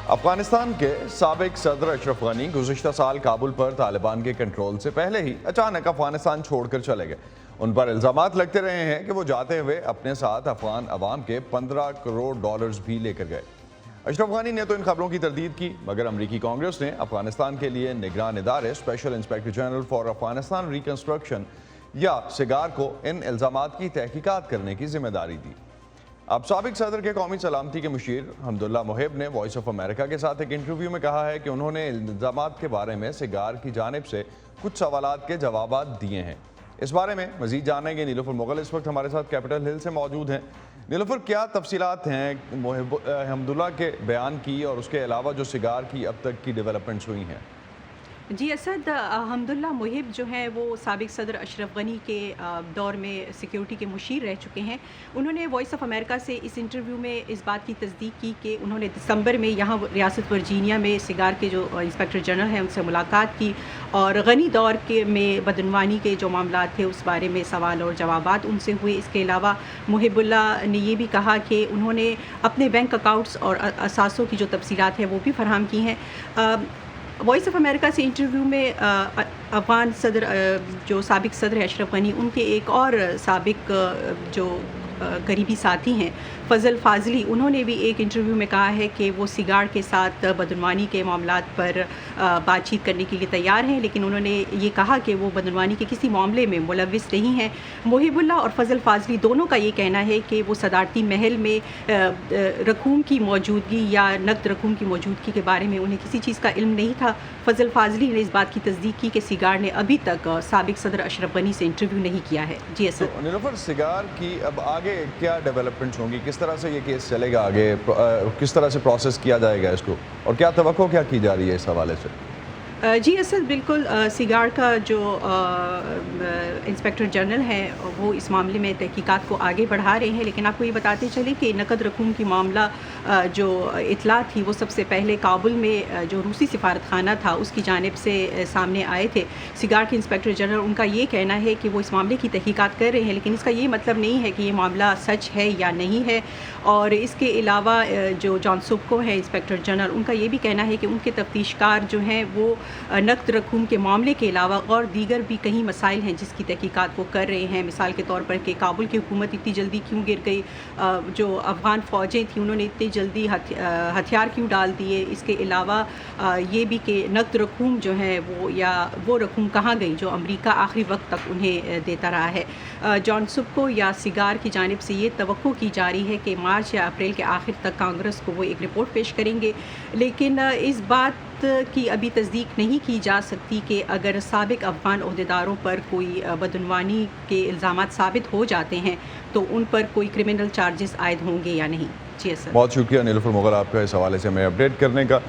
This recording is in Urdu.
افغانستان کے سابق صدر اشرف غنی گزشتہ سال کابل پر طالبان کے کنٹرول سے پہلے ہی اچانک افغانستان چھوڑ کر چلے گئے۔ ان پر الزامات لگتے رہے ہیں کہ وہ جاتے ہوئے اپنے ساتھ افغان عوام کے 15 کروڑ ڈالرز بھی لے کر گئے۔ اشرف غنی نے تو ان خبروں کی تردید کی، مگر امریکی کانگریس نے افغانستان کے لیے نگران ادارے special inspector general for Afghanistan reconstruction یا سگار کو ان الزامات کی تحقیقات کرنے کی ذمہ داری دی۔ اب سابق صدر کے قومی سلامتی کے مشیر حمداللہ محب نے وائس آف امریکہ کے ساتھ ایک انٹرویو میں کہا ہے کہ انہوں نے الزامات کے بارے میں سگار کی جانب سے کچھ سوالات کے جوابات دیے ہیں۔ اس بارے میں مزید جانیں گے نیلوفر مغل اس وقت ہمارے ساتھ کیپٹل ہل سے موجود ہیں۔ نیلوفر، کیا تفصیلات ہیں حمداللہ کے بیان کی اور اس کے علاوہ جو سگار کی اب تک کی ڈیولپمنٹس ہوئی ہیں؟ جی اسد، حمداللہ محب جو ہیں وہ سابق صدر اشرف غنی کے دور میں سیکیورٹی کے مشیر رہ چکے ہیں۔ انہوں نے وائس آف امریکہ سے اس انٹرویو میں اس بات کی تصدیق کی کہ انہوں نے دسمبر میں یہاں ریاست ورجینیا میں سگار کے جو انسپیکٹر جنرل ہیں ان سے ملاقات کی اور غنی دور کے میں بدعنوانی کے جو معاملات تھے اس بارے میں سوال اور جوابات ان سے ہوئے۔ اس کے علاوہ محب اللہ نے یہ بھی کہا کہ انہوں نے اپنے بینک اکاؤنٹس اور اثاثوں کی جو تفصیلات ہیں وہ بھی فراہم کی ہیں۔ وائس آف امریکہ سے انٹرویو میں افغان صدر جو سابق صدر ہے اشرف غنی، ان کے ایک اور سابق جو قریبی ساتھی ہیں فضل فاضلی، انہوں نے بھی ایک انٹرویو میں کہا ہے کہ وہ سگار کے ساتھ بدعنوانی کے معاملات پر بات چیت کرنے کے لیے تیار ہیں، لیکن انہوں نے یہ کہا کہ وہ بدعنوانی کے کسی معاملے میں ملوث نہیں ہیں۔ محب اللہ اور فضل فاضلی دونوں کا یہ کہنا ہے کہ وہ صدارتی محل میں رقوم کی موجودگی یا نقد رقوم کی موجودگی کے بارے میں انہیں کسی چیز کا علم نہیں تھا۔ فضل فاضلی نے اس بات کی تصدیق کی کہ سگار نے ابھی تک سابق صدر اشرف غنی سے انٹرویو نہیں کیا ہے۔ جی اسد، نیلوفر، سگار کی اب آگے کیا ڈیولپمنٹس ہوں گی؟ کس طرح سے یہ کیس چلے گا آگے؟ کس طرح سے پروسیس کیا جائے گا اس کو، اور کیا توقع کیا کی جا رہی ہے اس حوالے سے؟ جی اسد، بالکل سگار کا جو انسپیکٹر جنرل ہیں وہ اس معاملے میں تحقیقات کو آگے بڑھا رہے ہیں، لیکن آپ کو یہ بتاتے چلیں کہ نقد رقوم کی معاملہ جو اطلاع تھی وہ سب سے پہلے کابل میں جو روسی سفارت خانہ تھا اس کی جانب سے سامنے آئے تھے۔ سگار کے انسپیکٹر جنرل، ان کا یہ کہنا ہے کہ وہ اس معاملے کی تحقیقات کر رہے ہیں، لیکن اس کا یہ مطلب نہیں ہے کہ یہ معاملہ سچ ہے یا نہیں ہے۔ اور اس کے علاوہ جو جان سبکو ہیں انسپیکٹر جنرل، ان کا یہ بھی کہنا ہے کہ ان کے تفتیش کار جو ہیں وہ نقد رقوم کے معاملے کے علاوہ اور دیگر بھی کئی مسائل ہیں جس کی تحقیقات وہ کر رہے ہیں۔ مثال کے طور پر کہ کابل کی حکومت اتنی جلدی کیوں گر گئی، جو افغان فوجیں تھیں انہوں نے اتنی جلدی ہتھیار کیوں ڈال دیے۔ اس کے علاوہ یہ بھی کہ نقد رقوم جو ہیں وہ رقوم کہاں گئی جو امریکہ آخری وقت تک انہیں دیتا رہا ہے۔ جان سبکو یا سگار کی جانب سے یہ توقع کی جا رہی ہے کہ مارچ یا اپریل کے آخر تک کانگریس کو وہ ایک رپورٹ پیش کریں گے، لیکن اس بات کی ابھی تصدیق نہیں کی جا سکتی کہ اگر سابق افغان عہدیداروں پر کوئی بدعنوانی کے الزامات ثابت ہو جاتے ہیں تو ان پر کوئی کرمنل چارجز عائد ہوں گے یا نہیں۔ جی اسد، بہت شکریہ نیلوفر مغل آپ کا اس حوالے سے ہمیں اپڈیٹ کرنے کا۔